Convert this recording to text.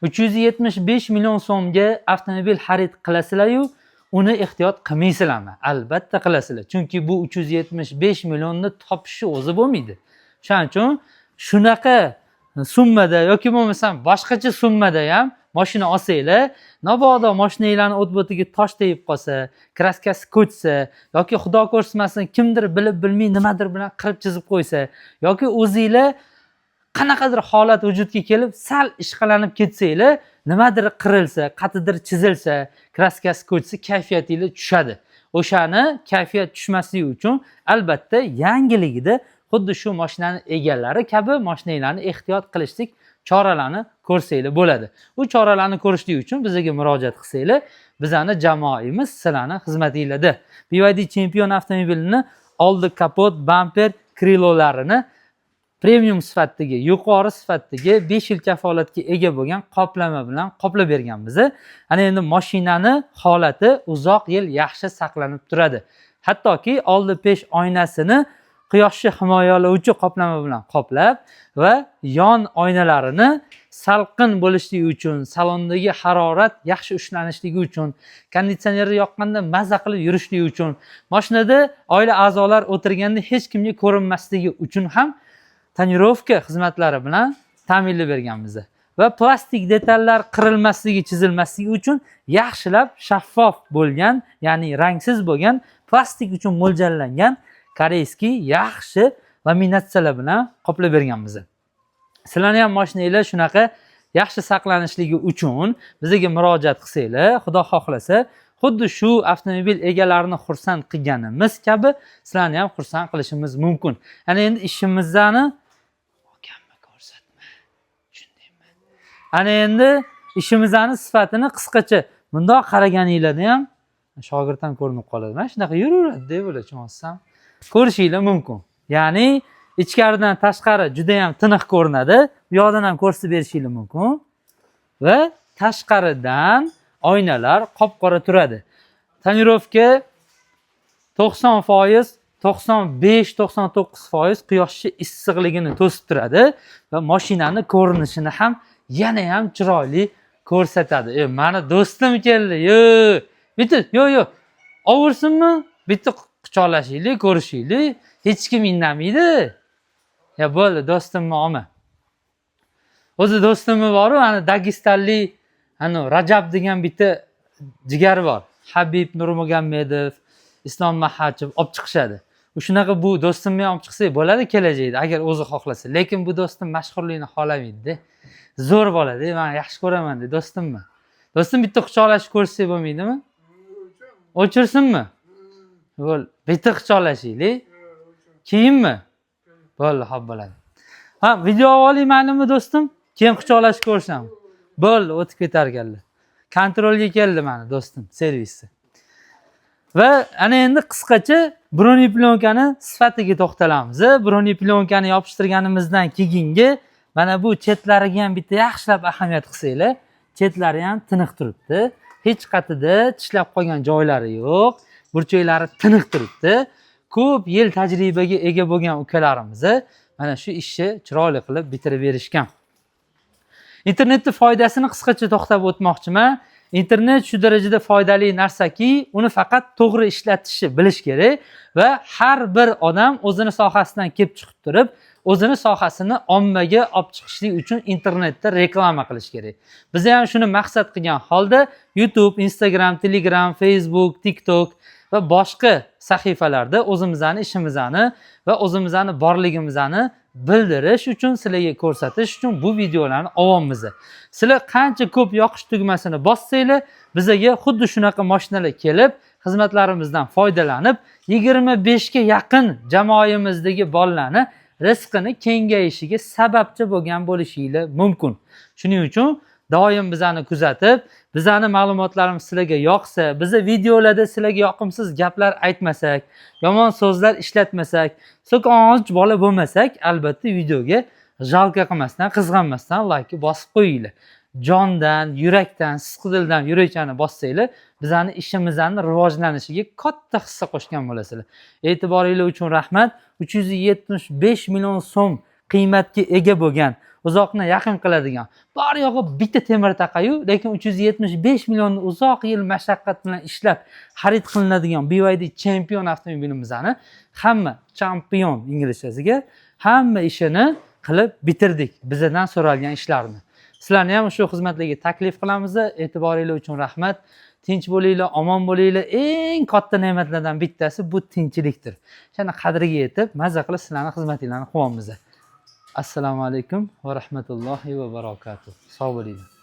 375 million so'mga avtomobil xarid qilasizlar-yu, uni ehtiyot qilmaysizlarmi? Albatta qilasizlar. Chunki bu 375 millionni topishni o'zi bo'lmaydi. Shuning uchun shunaqa summada yoki bo'lmasam boshqacha summada ham mashina olsanglar, mabodo mashinanglarni o't-bo'tiga tosh tegib qolsa, kraskasi ko'chsa yoki xudo ko'rsatmasin kimdir bilib bilmay nimadir bilan qirib chizib qo'ysa yoki o'zinglar qanaqadir holat vujudga kelib sal ishqalanib ketsanglar, nimadir qirilsa, qatidir chizilsa, kraskasi ko'chsa, kayfiyatingiz tushadi. O'shani kayfiyat tushmasligi uchun albatta yangiligida xuddi shu mashinani egalari kabi mashinanglarni ehtiyot qilishlik choralarini ko'rsanglar bo'ladi. Bu choralarni ko'rishlik uchun bizga murojaat qilsanglar, bizani jamoamiz sizlarning xizmatingizda. BYD Champion avtomobilini oldi kapot, bamper, krilolarini premium sifatidagi, yuqori sifatidagi 5 yil kafolatga ega bo'lgan qoplama bilan qoplab berganmiz. Ana endi mashinani holati uzoq yil yaxshi saqlanib turadi. Hattoki oldi pesh oynasini quyoshni himoyalovchi qoplama bilan qoplab va yon oynalarini salqin bo'lishligi uchun, salondagi harorat yaxshi ushlanishligi uchun, konditsionerni yoqqanda maza qilib yurishligi uchun, mashinada oila a'zolar o'tirganda hech kimga ko'rinmasligi uchun ham tonirovka xizmatlari bilan ta'minlab berganmiz. Va plastik detallar qirilmasligi, chizilmasligi uchun yaxshilab shaffof bo'lgan, ya'ni rangsiz bo'lgan plastik uchun mo'ljallangan koreyskiy yaxshi laminatsiyalar bilan qoplab berganmiz. Sizlarning ham mashinanglar shunaqa yaxshi saqlanishligi uchun bizga murojaat qilsanglar, Xudo xohlasa, xuddi shu avtomobil egalarini xursand qilganimiz kabi sizlarni ham xursand qilishimiz mumkin. Ana endi ishimizni Ana endi ishimizni sifatini qisqacha bundoq qaraganinglarda ham shogird ham ko'rinib qoladi. Mana shunaqa yuraveradi deb o'ylashim. Ko'rishinglar mumkin. Ya'ni ichkaridan tashqari juda ham tiniq ko'rinadi. Bu yoqdan ham ko'rsatib berishinglar mumkin. Va tashqaridan oynalar qop-qora turadi. Tonirovka 90%, 95-99% quyoshning issiqligini to'sib turadi va mashinani ko'rinishini ham yana ham chiroyli ko'rsatadi. Mani do'stim keldi. Bitta, yo'q. Ovursinmi? Bitta quchoqlashinglar, ko'rishinglar. Hech kim indamaydi. Ya bo'ldi, do'stimni olma. O'zi do'stimni bor-ku, ana Dagestonlik, ana Rajab degan bitta jigari bor. Habib Nurmagomedov, Islom Mahachev olib chiqishadi. Shunaqa bu do'stimni ham olib chiqsak bo'ladi kelajakda, agar o'zi xohlasa. Lekin bu do'stim mashhurlikni xohlamaydi. Zo'r bo'ladi, men yaxshi ko'raman dedi do'stimmi. Do'stim bitta quchoqlashib ko'rsak bo'lmaydimi? O'chirsinmi? Bo'l, bitta quchoqlashinglar. Keyinmi? Bo'ldi, xo'p bo'ladi. Ha, video oling ma'lummi do'stim? Keyin quchoqlashib ko'rsam. Bo'ldi, o'tib ketar ekanlar. Kontrolga keldi meni do'stim, servisda. Va ana endi qisqacha broneplenkani sifatiga to'xtalamiz. Broneplenkani yopishtirganimizdan keyingi mana bu chetlariga ham bitta yaxshilab ahamiyat qilsanglar, chetlari ham tiniq turibdi. Hech qatida tishlab qolgan joylari yo'q. Burchaklari tiniq turibdi. Ko'p yil tajribaga ega bo'lgan ukalarimiz mana shu ishni chiroyli qilib bitirib berishgan. Internetning foydasini qisqacha to'xtab o'tmoqchiman. Internet shu darajada foydali narsaki, uni faqat to'g'ri ishlatishni bilish kerak va har bir odam o'zini sohasidan kelib chiqib turib, o'zini sohasini ommaga olib chiqishlik uchun internetda reklama qilish kerak. Biz ham shuni maqsad qilgan holda YouTube, Instagram, Telegram, Facebook, TikTok va boshqa sahifalarda o'zimizning ishimizni va o'zimizning borligimizni bildirish uchun, sizlarga ko'rsatish uchun bu videolarni olyapmiz. Sizlar qancha ko'p yoqish tugmasini bossanglar, bizga xuddi shunaqa mashinalar kelib, xizmatlarimizdan foydalanib, 25 ga yaqin jamoamizdagi bolalarni rizqini kengayishiga sababchi bo'lgan bo'lishinglar mumkin. Shuning uchun doim bizani kuzatib, bizani ma'lumotlarimiz sizlarga yoqsa, bizni videolarda sizlarga yoqimsiz gaplar aytmasak, yomon so'zlar ishlatmasak, so'konch bola bo'lmasak, albatta videoga jalqa qilmasdan, qizg'anmasdan like bosib qo'yinglar. Jondan, yurakdan, sidqidildan yurakchani bossanglar, bizani ishimizning rivojlanishiga katta hissa qo'shgan bo'lasizlar. E'tiboringiz uchun rahmat. 375 million so'm qiymatga ega bo'lgan uzoqni yaqin qiladigan. Bor yo'g'i bitta temir taqayu, lekin 375 millionni uzoq yil mashaqqat bilan ishlab xarid qilinadigan BYD Champion avtomobilimizni hamma champion inglizchasiga hamma ishini qilib bitirdik. Bizdan so'ralgan ishlarni. Sizlarni ham shu xizmatlarga taklif qilamiz. E'tiboringiz uchun rahmat. Tinch bo'linglar, omon bo'linglar. Eng katta ne'matlardan bittasi bu tinchlikdir. Shuni qadriga yetib, mazza qilib sizlarning xizmatinglarni qilyapmiz. Assalomu alaykum va rahmatullohi va barakatuh. Sog' bo'linglar.